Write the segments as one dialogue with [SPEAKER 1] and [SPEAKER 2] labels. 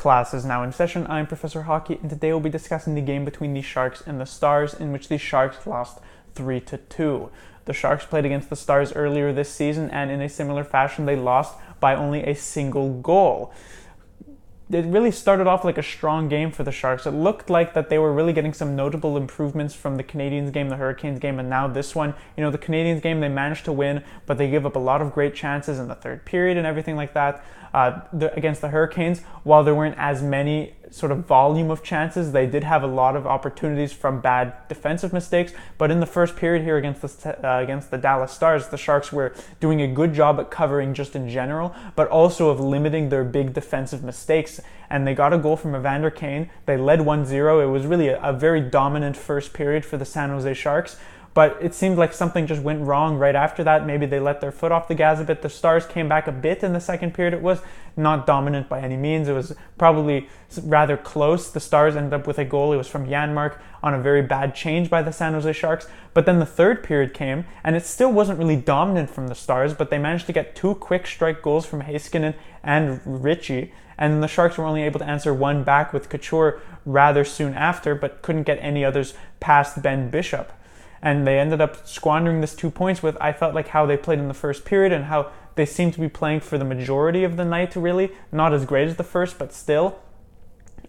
[SPEAKER 1] Class is now in session. I'm Professor Hockey, and today we'll be discussing the game between the Sharks and the Stars, in which the Sharks lost 3-2. The Sharks played against the Stars earlier this season, and in a similar fashion, they lost by only a single goal. It really started off like a strong game for the Sharks. It looked like that they were really getting some notable improvements from the Canadiens game, the Hurricanes game, and now this one. The Canadiens game, they managed to win, but they give up a lot of great chances in the third period and everything like that. Against the Hurricanes, while there weren't as many sort of volume of chances, they did have a lot of opportunities from bad defensive mistakes. But in the first period here against the Dallas Stars, the Sharks were doing a good job at covering just in general, but also of limiting their big defensive mistakes. And they got a goal from Evander Kane. They led 1-0. It was really a very dominant first period for the San Jose Sharks. But it seemed like something just went wrong right after that. Maybe they let their foot off the gas a bit. The Stars came back a bit in the second period. It was not dominant by any means. It was probably rather close. The Stars ended up with a goal. It was from Janmark on a very bad change by the San Jose Sharks. But then the third period came, and it still wasn't really dominant from the Stars, but they managed to get two quick strike goals from Heiskanen and Ritchie. And the Sharks were only able to answer one back with Couture rather soon after, but couldn't get any others past Ben Bishop. And they ended up squandering this 2 points with, I felt like, how they played in the first period and how they seemed to be playing for the majority of the night, really. Not as great as the first, but still.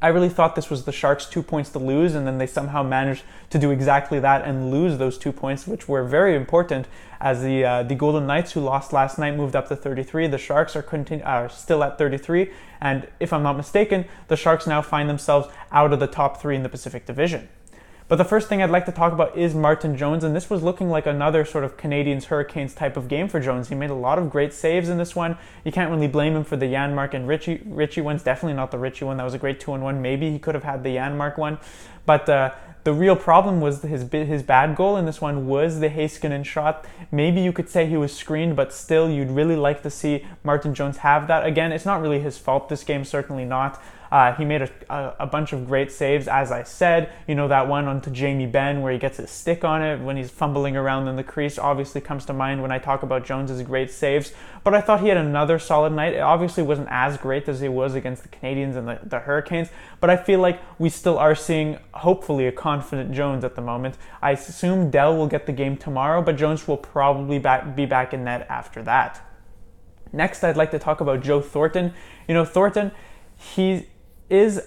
[SPEAKER 1] I really thought this was the Sharks' 2 points to lose, and then they somehow managed to do exactly that and lose those 2 points, which were very important, as the Golden Knights, who lost last night, moved up to 33. The Sharks are still at 33, and if I'm not mistaken, the Sharks now find themselves out of the top 3 in the Pacific Division. But the first thing I'd like to talk about is Martin Jones, and this was looking like another sort of Canadiens-Hurricanes type of game for Jones. He made a lot of great saves in this one. You can't really blame him for the Janmark and Ritchie ones. Definitely not the Ritchie one. That was a great 2-on-1. Maybe he could have had the Janmark one. But the real problem was his bad goal in this one was the Heiskanen shot. Maybe you could say he was screened, but still you'd really like to see Martin Jones have that. Again, it's not really his fault this game, certainly not. He made a bunch of great saves, as I said. That one onto Jamie Benn where he gets his stick on it when he's fumbling around in the crease obviously comes to mind when I talk about Jones's great saves. But I thought he had another solid night. It obviously wasn't as great as he was against the Canadiens and the Hurricanes, but I feel like we still are seeing, hopefully, a confident Jones at the moment. I assume Dell will get the game tomorrow, but Jones will probably be back in net after that. Next, I'd like to talk about Joe Thornton. Thornton, he is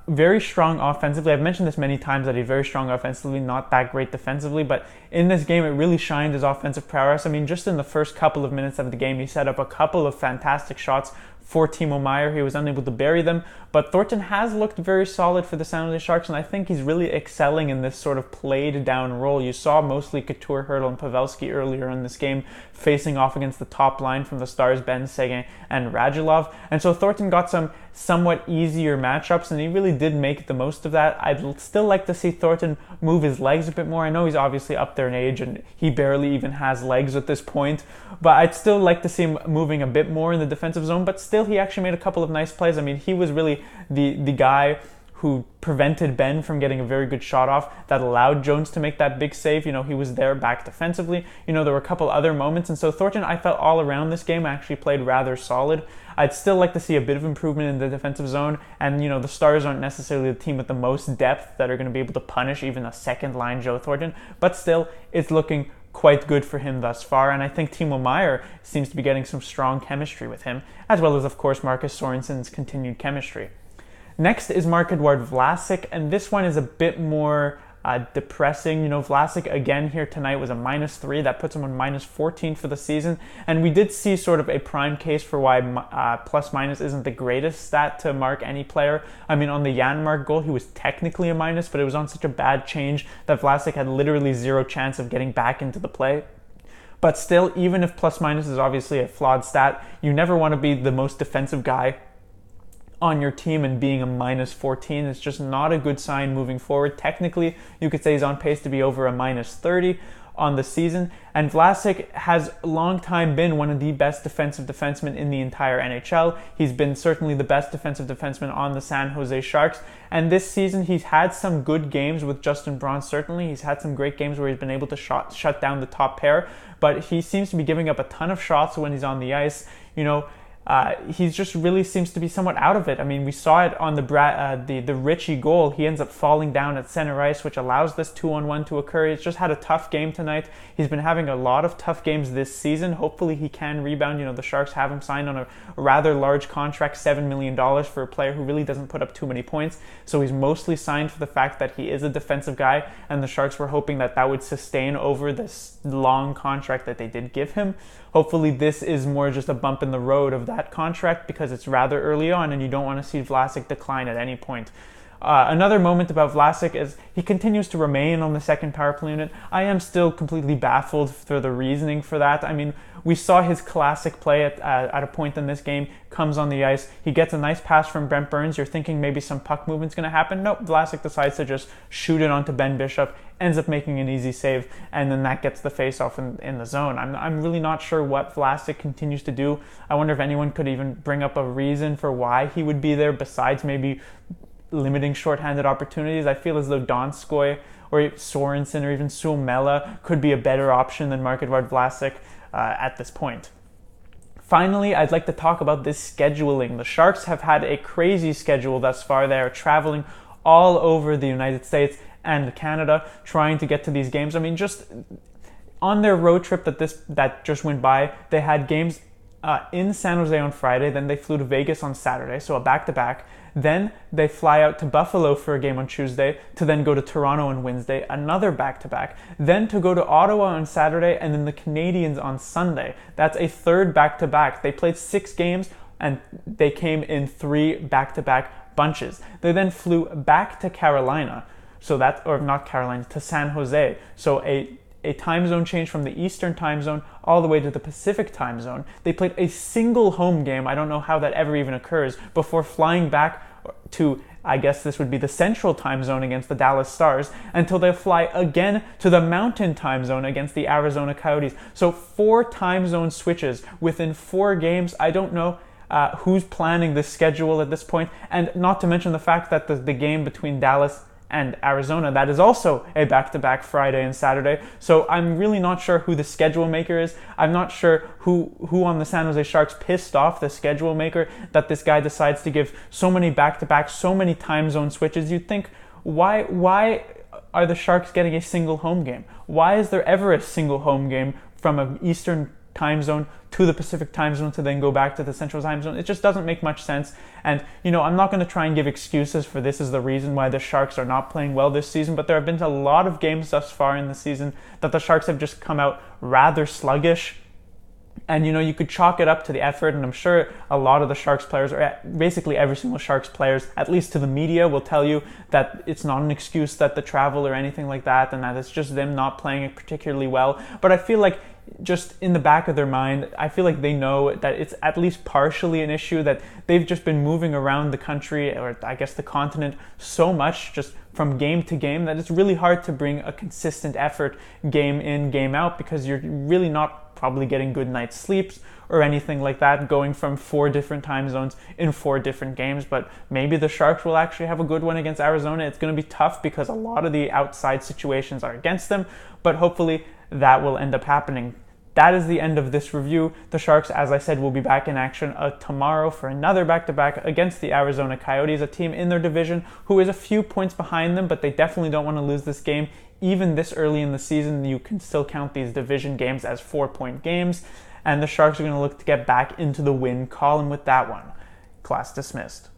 [SPEAKER 1] very strong offensively. I've mentioned this many times that he's very strong offensively, not that great defensively, but in this game it really shined his offensive prowess. I mean, just in the first couple of minutes of the game, he set up a couple of fantastic shots for Timo Meier. He was unable to bury them, but Thornton has looked very solid for the San Jose Sharks, and I think he's really excelling in this sort of played down role. You saw mostly Couture, Hurdle, and Pavelski earlier in this game facing off against the top line from the Stars, Ben Seguin and Radulov, and so Thornton got some somewhat easier matchups, and he really did make the most of that. I'd still like to see Thornton move his legs a bit more. I know he's obviously up there in age, and he barely even has legs at this point, but I'd still like to see him moving a bit more in the defensive zone, but still he actually made a couple of nice plays. I mean, he was really the guy who prevented Ben from getting a very good shot off that allowed Jones to make that big save. He was there back defensively. There were a couple other moments, and so Thornton, I felt all around this game, actually played rather solid. I'd still like to see a bit of improvement in the defensive zone, and the Stars aren't necessarily the team with the most depth that are going to be able to punish even a second-line Joe Thornton, but still, it's looking quite good for him thus far, and I think Timo Meier seems to be getting some strong chemistry with him, as well as, of course, Marcus Sorensen's continued chemistry. Next is Marc-Edouard Vlasic, and this one is a bit more depressing. Vlasic again here tonight was a -3. That puts him on -14 for the season, and we did see sort of a prime case for why plus-minus isn't the greatest stat to mark any player. I mean, on the Janmark goal, he was technically a minus, but it was on such a bad change that Vlasic had literally zero chance of getting back into the play. But still, even if plus-minus is obviously a flawed stat, you never want to be the most defensive guy on your team, and being a -14 is just not a good sign moving forward. Technically, you could say he's on pace to be over a -30 on the season, and Vlasic has a long time been one of the best defensive defensemen in the entire NHL. He's been certainly the best defensive defenseman on the San Jose Sharks, and this season he's had some good games with Justin Braun. Certainly he's had some great games where he's been able to shut down the top pair, but he seems to be giving up a ton of shots when he's on the ice. he just really seems to be somewhat out of it. I mean, we saw it on the Richie goal. He ends up falling down at center ice, which allows this 2-on-1 to occur. He's just had a tough game tonight. He's been having a lot of tough games this season. Hopefully he can rebound. The Sharks have him signed on a rather large contract, $7 million for a player who really doesn't put up too many points. So he's mostly signed for the fact that he is a defensive guy, and the Sharks were hoping that would sustain over this long contract that they did give him. Hopefully this is more just a bump in the road of that contract, because it's rather early on and you don't want to see Vlasic decline at any point. Another moment about Vlasic is he continues to remain on the second power play unit. I am still completely baffled for the reasoning for that. I mean, we saw his classic play at a point in this game, comes on the ice, he gets a nice pass from Brent Burns, you're thinking maybe some puck movement's going to happen. Nope, Vlasic decides to just shoot it onto Ben Bishop, ends up making an easy save, and then that gets the face-off in the zone. I'm really not sure what Vlasic continues to do. I wonder if anyone could even bring up a reason for why he would be there besides maybe limiting shorthanded opportunities. I feel as though Donskoy or Sorensen or even Suomela could be a better option than Marc-Edouard Vlasic at this point. Finally, I'd like to talk about this scheduling. The Sharks have had a crazy schedule thus far. They are traveling all over the United States and Canada trying to get to these games. I mean, just on their road trip that just went by, they had games in San Jose on Friday, then they flew to Vegas on Saturday, so a back-to-back. Then they fly out to Buffalo for a game on Tuesday, to then go to Toronto on Wednesday, another back-to-back. Then to go to Ottawa on Saturday, and then the Canadiens on Sunday. That's a third back-to-back. They played 6 games, and they came in 3 back-to-back bunches. They then flew back to Carolina, to San Jose. So a time zone change from the Eastern time zone all the way to the Pacific time zone. They played a single home game, I don't know how that ever even occurs, before flying back to, I guess this would be the Central time zone against the Dallas Stars, until they fly again to the Mountain time zone against the Arizona Coyotes. So 4 time zone switches within 4 games. I don't know who's planning this schedule at this point, and not to mention the fact that the game between Dallas and Arizona, that is also a back-to-back Friday and Saturday. So I'm really not sure who the schedule maker is. I'm not sure who on the San Jose Sharks pissed off the schedule maker that this guy decides to give so many back-to-back, so many time zone switches. You'd think, why are the Sharks getting a single home game? Why is there ever a single home game from an Eastern time zone to the Pacific time zone to then go back to the Central time zone? It just doesn't make much sense. And, I'm not going to try and give excuses for this as the reason why the Sharks are not playing well this season, but there have been a lot of games thus far in the season that the Sharks have just come out rather sluggish. And, you could chalk it up to the effort, and I'm sure a lot of the Sharks players, or basically every single Sharks players, at least to the media, will tell you that it's not an excuse that the travel or anything like that, and that it's just them not playing it particularly well. But I feel like just in the back of their mind, I feel like they know that it's at least partially an issue, that they've just been moving around the country, or I guess the continent, so much just from game to game that it's really hard to bring a consistent effort game in, game out, because you're really not probably getting good night's sleeps or anything like that, going from 4 different time zones in 4 different games. But maybe the Sharks will actually have a good one against Arizona. It's going to be tough because a lot of the outside situations are against them, but hopefully that will end up happening. That is the end of this review. The Sharks, as I said, will be back in action tomorrow for another back-to-back against the Arizona Coyotes, a team in their division who is a few points behind them, but they definitely don't want to lose this game. Even this early in the season, you can still count these division games as 4-point games, and the Sharks are going to look to get back into the win column with that one. Class dismissed.